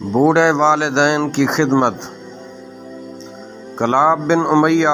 بوڑھے والدین کی خدمت۔ کلاب بن امیہ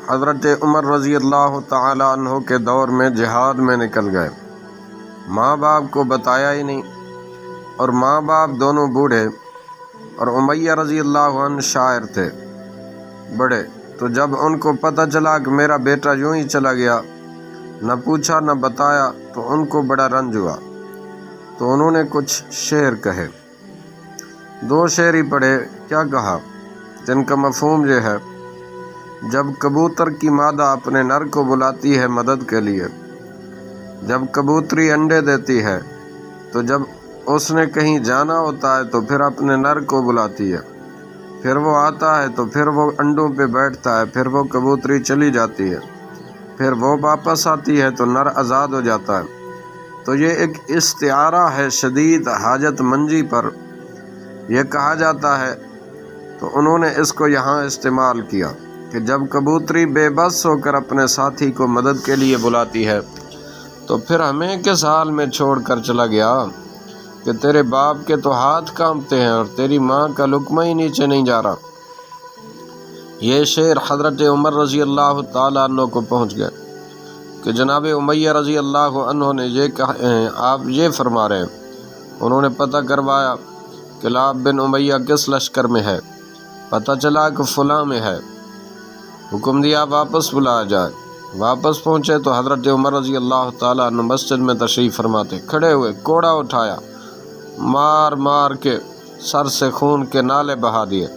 حضرت عمر رضی اللہ تعالیٰ عنہ کے دور میں جہاد میں نکل گئے، ماں باپ کو بتایا ہی نہیں، اور ماں باپ دونوں بوڑھے، اور امیہ رضی اللہ عنہ شاعر تھے بڑے، تو جب ان کو پتہ چلا کہ میرا بیٹا یوں ہی چلا گیا، نہ پوچھا نہ بتایا، تو ان کو بڑا رنج ہوا، تو انہوں نے کچھ شعر کہے، 2 شعر ہی پڑھے۔ کیا کہا؟ جن کا مفہوم یہ ہے: جب کبوتر کی مادہ اپنے نر کو بلاتی ہے مدد کے لیے، جب کبوتری انڈے دیتی ہے، تو جب اس نے کہیں جانا ہوتا ہے تو پھر اپنے نر کو بلاتی ہے، پھر وہ آتا ہے تو پھر وہ انڈوں پہ بیٹھتا ہے، پھر وہ کبوتری چلی جاتی ہے، پھر وہ واپس آتی ہے تو نر آزاد ہو جاتا ہے۔ تو یہ ایک استعارہ ہے شدید حاجت منجی پر، یہ کہا جاتا ہے، تو انہوں نے اس کو یہاں استعمال کیا کہ جب کبوتری بے بس ہو کر اپنے ساتھی کو مدد کے لیے بلاتی ہے، تو پھر ہمیں کس حال میں چھوڑ کر چلا گیا کہ تیرے باپ کے تو ہاتھ کانپتے ہیں اور تیری ماں کا لقمہ ہی نیچے نہیں جا رہا۔ یہ شعر حضرت عمر رضی اللہ تعالیٰ عنہ کو پہنچ گئے کہ جناب امیہ رضی اللہ عنہ نے یہ کہا، آپ یہ فرما رہے ہیں۔ انہوں نے پتہ کروایا کلاب بن امیہ کس لشکر میں ہے، پتہ چلا کہ فلاں میں ہے، حکم دیا واپس بلایا جائے۔ واپس پہنچے تو حضرت عمر رضی اللہ تعالیٰ عنہ مسجد میں تشریف فرماتے، کھڑے ہوئے کوڑا اٹھایا، مار مار کے سر سے خون کے نالے بہا دیے،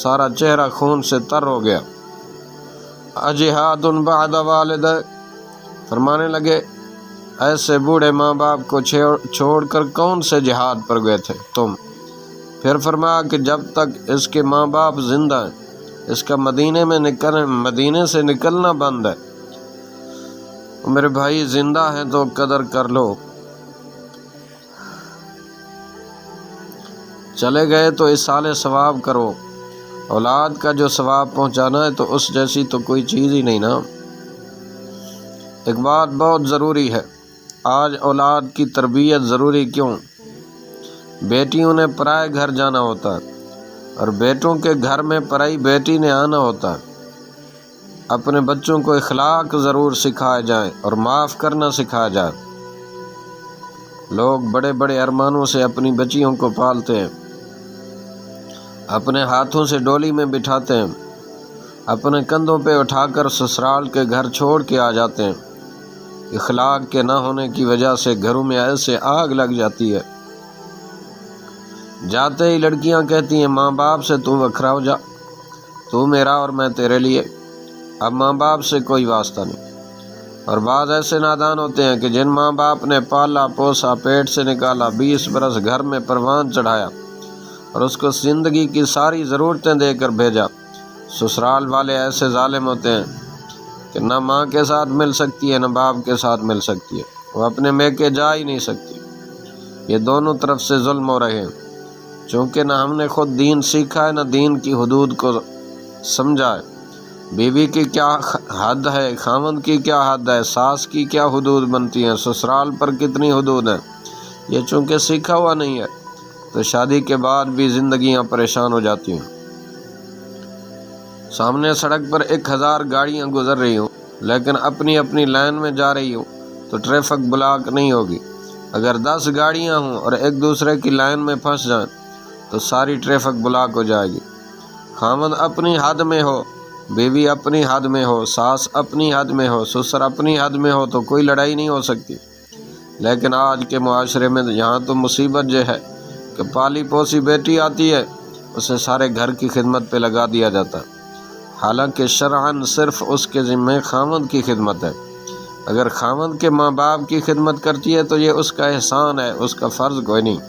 سارا چہرہ خون سے تر ہو گیا۔ اجہاد بعد والدہ، فرمانے لگے ایسے بوڑھے ماں باپ کو چھوڑ کر کون سے جہاد پر گئے تھے تم؟ پھر فرمایا کہ جب تک اس کے ماں باپ زندہ ہیں، اس کا مدینے سے نکلنا بند ہے۔ میرے بھائی زندہ ہیں تو قدر کر لو، چلے گئے تو اصالِ ثواب کرو، اولاد کا جو ثواب پہنچانا ہے تو اس جیسی تو کوئی چیز ہی نہیں نا۔ ایک بات بہت ضروری ہے، آج اولاد کی تربیت ضروری کیوں؟ بیٹیوں نے پرائے گھر جانا ہوتا ہے، اور بیٹوں کے گھر میں پرائی بیٹی نے آنا ہوتا ہے۔ اپنے بچوں کو اخلاق ضرور سکھائے جائیں اور معاف کرنا سکھایا جائے۔ لوگ بڑے بڑے ارمانوں سے اپنی بچیوں کو پالتے ہیں، اپنے ہاتھوں سے ڈولی میں بٹھاتے ہیں، اپنے کندھوں پہ اٹھا کر سسرال کے گھر چھوڑ کے آ جاتے ہیں۔ اخلاق کے نہ ہونے کی وجہ سے گھروں میں ایسے آگ لگ جاتی ہے۔ جاتے ہی لڑکیاں کہتی ہیں ماں باپ سے تو وکھرا ہو جا، تو میرا اور میں تیرے لیے، اب ماں باپ سے کوئی واسطہ نہیں۔ اور بعض ایسے نادان ہوتے ہیں کہ جن ماں باپ نے پالا پوسا، پیٹ سے نکالا، 20 برس گھر میں پروان چڑھایا اور اس کو زندگی کی ساری ضرورتیں دے کر بھیجا، سسرال والے ایسے ظالم ہوتے ہیں کہ نہ ماں کے ساتھ مل سکتی ہے نہ باپ کے ساتھ مل سکتی ہے، وہ اپنے میکے جا ہی نہیں سکتی۔ یہ دونوں طرف سے ظلم ہو رہے ہیں، چونکہ نہ ہم نے خود دین سیکھا ہے نہ دین کی حدود کو سمجھا ہے۔ بیوی کی کیا حد ہے، خاوند کی کیا حد ہے، ساس کی کیا حدود بنتی ہیں، سسرال پر کتنی حدود ہیں، یہ چونکہ سیکھا ہوا نہیں ہے، تو شادی کے بعد بھی زندگیاں پریشان ہو جاتی ہیں۔ سامنے سڑک پر 1000 گاڑیاں گزر رہی ہوں، لیکن اپنی اپنی لائن میں جا رہی ہوں، تو ٹریفک بلاک نہیں ہوگی۔ اگر 10 گاڑیاں ہوں اور ایک دوسرے کی لائن میں پھنس جائیں تو ساری ٹریفک بلاک ہو جائے گی۔ خاوند اپنی حد میں ہو، بیوی اپنی حد میں ہو، ساس اپنی حد میں ہو، سسر اپنی حد میں ہو، تو کوئی لڑائی نہیں ہو سکتی۔ لیکن آج کے معاشرے میں یہاں تو مصیبت یہ ہے کہ پالی پوسی بیٹی آتی ہے، اسے سارے گھر کی خدمت پہ لگا دیا جاتا ہے، حالانکہ شرعاً صرف اس کے ذمہ خاوند کی خدمت ہے۔ اگر خاوند کے ماں باپ کی خدمت کرتی ہے تو یہ اس کا احسان ہے، اس کا فرض کوئی نہیں،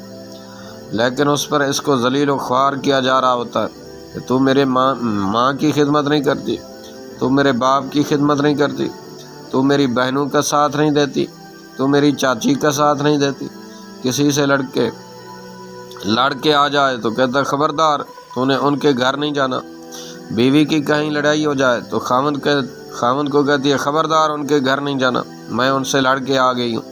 لیکن اس پر اس کو ذلیل و خوار کیا جا رہا ہوتا ہے کہ تو میرے ماں کی خدمت نہیں کرتی، تو میرے باپ کی خدمت نہیں کرتی، تو میری بہنوں کا ساتھ نہیں دیتی، تو میری چاچی کا ساتھ نہیں دیتی۔ کسی سے لڑ کے آ جائے تو کہتا خبردار تو نے ان کے گھر نہیں جانا۔ بیوی کی کہیں لڑائی ہو جائے تو خاوند کو کہتی ہے خبردار ان کے گھر نہیں جانا، میں ان سے لڑ کے آ گئی ہوں۔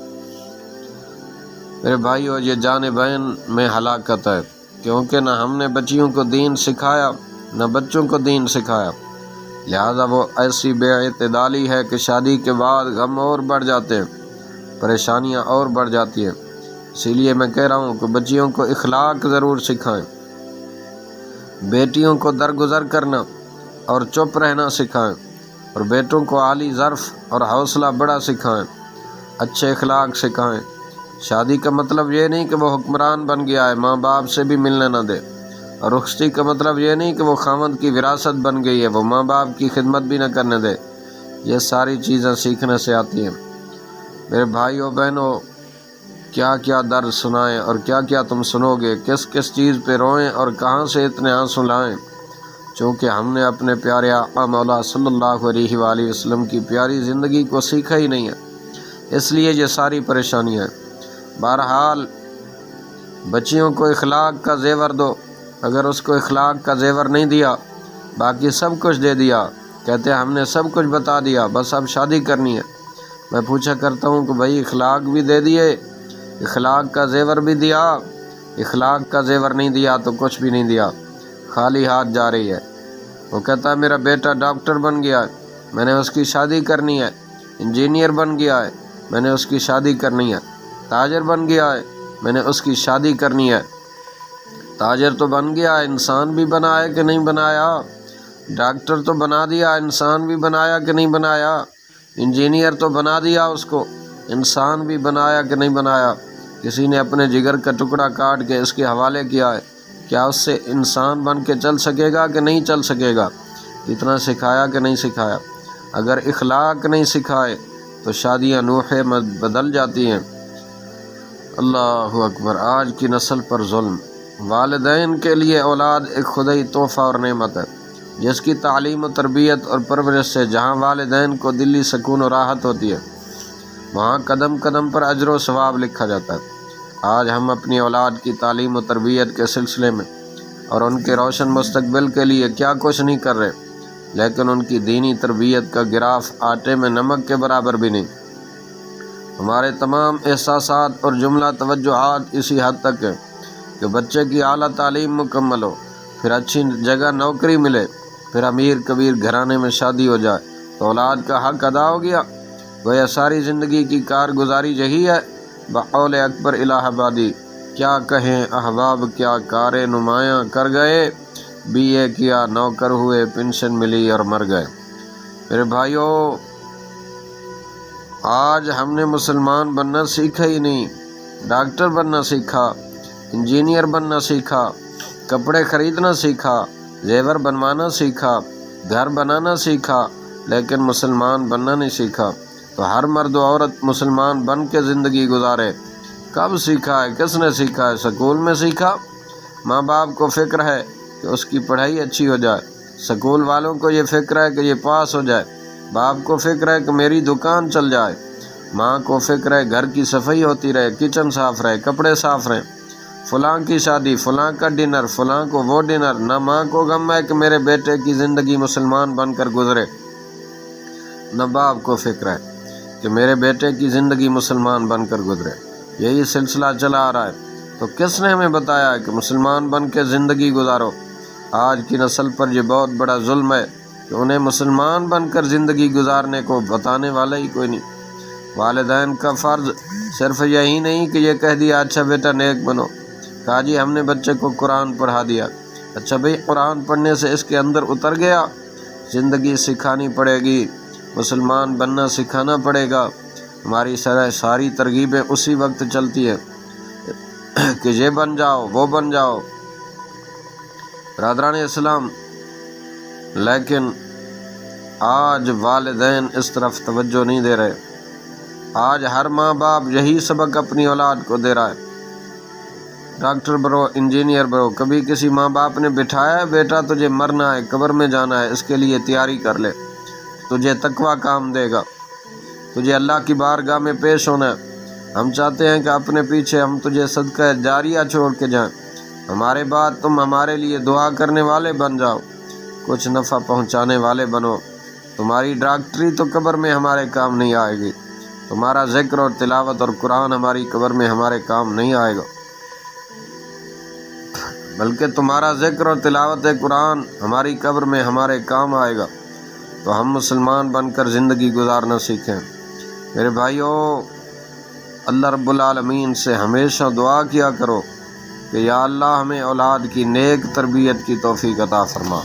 میرے بھائیو، یہ جان بہن میں ہلاکت ہے۔ کیونکہ نہ ہم نے بچیوں کو دین سکھایا نہ بچوں کو دین سکھایا، لہذا وہ ایسی بے اعتدالی ہے کہ شادی کے بعد غم اور بڑھ جاتے ہیں، پریشانیاں اور بڑھ جاتی ہیں۔ اسی لیے میں کہہ رہا ہوں کہ بچیوں کو اخلاق ضرور سکھائیں، بیٹیوں کو درگزر کرنا اور چپ رہنا سکھائیں، اور بیٹوں کو عالی ظرف اور حوصلہ بڑا سکھائیں، اچھے اخلاق سکھائیں۔ شادی کا مطلب یہ نہیں کہ وہ حکمران بن گیا ہے، ماں باپ سے بھی ملنے نہ دے، اور رخصتی کا مطلب یہ نہیں کہ وہ خاوند کی وراثت بن گئی ہے، وہ ماں باپ کی خدمت بھی نہ کرنے دے۔ یہ ساری چیزیں سیکھنے سے آتی ہیں۔ میرے بھائیوں بہنوں، کیا کیا درد سنائیں اور کیا کیا تم سنو گے، کس کس چیز پہ روئیں اور کہاں سے اتنے آنسو لائیں، چونکہ ہم نے اپنے پیارے آقا مولا صلی اللہ علیہ وآلہ وسلم کی پیاری زندگی کو سیکھا ہی نہیں ہے، اس لیے یہ ساری پریشانیاں ہیں۔ بہرحال بچیوں کو اخلاق کا زیور دو، اگر اس کو اخلاق کا زیور نہیں دیا، باقی سب کچھ دے دیا، کہتے ہیں ہم نے سب کچھ بتا دیا، بس اب شادی کرنی ہے۔ میں پوچھا کرتا ہوں کہ بھائی اخلاق بھی دے دیے، اخلاق کا زیور بھی دیا، اخلاق کا زیور نہیں دیا تو کچھ بھی نہیں دیا، خالی ہاتھ جا رہی ہے۔ وہ کہتا ہے میرا بیٹا ڈاکٹر بن گیا ہے، میں نے اس کی شادی کرنی ہے، انجینئر بن گیا ہے، میں نے اس کی شادی کرنی ہے، تاجر بن گیا ہے، میں نے اس کی شادی کرنی ہے۔ تاجر تو بن گیا، انسان بھی بنا ہے کہ نہیں بنایا؟ ڈاکٹر تو بنا دیا، انسان بھی بنایا کہ نہیں بنایا؟ انجینئر تو بنا دیا اس کو، انسان بھی بنایا کہ نہیں بنایا؟ کسی نے اپنے جگر کا ٹکڑا کاٹ کے اس کے حوالے کیا ہے، کیا اس سے انسان بن کے چل سکے گا کہ نہیں چل سکے گا؟ اتنا سکھایا کہ نہیں سکھایا؟ اگر اخلاق نہیں سکھائے تو شادیاں نوحے میں بدل جاتی ہیں۔ اللہ اکبر! آج کی نسل پر ظلم۔ والدین کے لیے اولاد ایک خدائی تحفہ اور نعمت ہے، جس کی تعلیم و تربیت اور پرورش سے جہاں والدین کو دلی سکون و راحت ہوتی ہے، وہاں قدم قدم پر اجر و ثواب لکھا جاتا ہے۔ آج ہم اپنی اولاد کی تعلیم و تربیت کے سلسلے میں اور ان کے روشن مستقبل کے لیے کیا کچھ نہیں کر رہے، لیکن ان کی دینی تربیت کا گراف آٹے میں نمک کے برابر بھی نہیں۔ ہمارے تمام احساسات اور جملہ توجہات اسی حد تک ہیں کہ بچے کی اعلیٰ تعلیم مکمل ہو، پھر اچھی جگہ نوکری ملے، پھر امیر کبیر گھرانے میں شادی ہو جائے تو اولاد کا حق ادا ہو گیا۔ گویا ساری زندگی کی کارگزاری یہی ہے۔ بقول اکبر الہ آبادی، کیا کہیں احباب کیا کار نمایاں کر گئے، بی اے کیا نوکر ہوئے، پینشن ملی اور مر گئے۔ میرے بھائیوں، آج ہم نے مسلمان بننا سیکھا ہی نہیں، ڈاکٹر بننا سیکھا، انجینئر بننا سیکھا، کپڑے خریدنا سیکھا، زیور بنوانا سیکھا، گھر بنانا سیکھا، لیکن مسلمان بننا نہیں سیکھا۔ تو ہر مرد و عورت مسلمان بن کے زندگی گزارے۔ کب سیکھا ہے؟ کس نے سیکھا ہے؟ سکول میں سیکھا؟ ماں باپ کو فکر ہے کہ اس کی پڑھائی اچھی ہو جائے، سکول والوں کو یہ فکر ہے کہ یہ پاس ہو جائے، باپ کو فکر ہے کہ میری دکان چل جائے، ماں کو فکر ہے گھر کی صفائی ہوتی رہے، کچن صاف رہے، کپڑے صاف رہیں، فلاں کی شادی، فلاں کا ڈنر، فلاں کو وہ ڈنر۔ نہ ماں کو غم ہے کہ میرے بیٹے کی زندگی مسلمان بن کر گزرے، نہ باپ کو فکر ہے کہ میرے بیٹے کی زندگی مسلمان بن کر گزرے۔ یہی سلسلہ چلا آ رہا ہے۔ تو کس نے ہمیں بتایا ہے کہ مسلمان بن کے زندگی گزارو؟ آج کی نسل پر یہ بہت بڑا ظلم ہے کہ انہیں مسلمان بن کر زندگی گزارنے کو بتانے والا ہی کوئی نہیں۔ والدین کا فرض صرف یہی نہیں کہ یہ کہہ دیا اچھا بیٹا نیک بنو، کہا جی ہم نے بچے کو قرآن پڑھا دیا، اچھا بھئی قرآن پڑھنے سے اس کے اندر اتر گیا؟ زندگی سکھانی پڑے گی، مسلمان بننا سکھانا پڑے گا۔ ہماری ساری ترغیبیں اسی وقت چلتی ہے کہ یہ بن جاؤ وہ بن جاؤ۔ برادران اسلام، لیکن آج والدین اس طرف توجہ نہیں دے رہے۔ آج ہر ماں باپ یہی سبق اپنی اولاد کو دے رہا ہے، ڈاکٹر بنو، انجینئر بنو۔ کبھی کسی ماں باپ نے بٹھایا ہے بیٹا تجھے مرنا ہے، قبر میں جانا ہے، اس کے لیے تیاری کر لے، تجھے تقویٰ کام دے گا، تجھے اللہ کی بارگاہ میں پیش ہونا ہے۔ ہم چاہتے ہیں کہ اپنے پیچھے ہم تجھے صدقہ جاریہ چھوڑ کے جائیں، ہمارے بعد تم ہمارے لیے دعا کرنے والے بن جاؤ، کچھ نفع پہنچانے والے بنو۔ تمہاری ڈاکٹری تو قبر میں ہمارے کام نہیں آئے گی، تمہارا ذکر اور تلاوت اور قرآن ہماری قبر میں ہمارے کام نہیں آئے گا۔ بلکہ تمہارا ذکر اور تلاوت قرآن ہماری قبر میں ہمارے کام آئے گا، تو ہم مسلمان بن کر زندگی گزارنا سیکھیں۔ میرے بھائیوں، اللہ رب العالمین سے ہمیشہ دعا کیا کرو کہ یا اللہ ہمیں اولاد کی نیک تربیت کی توفیق عطا فرما۔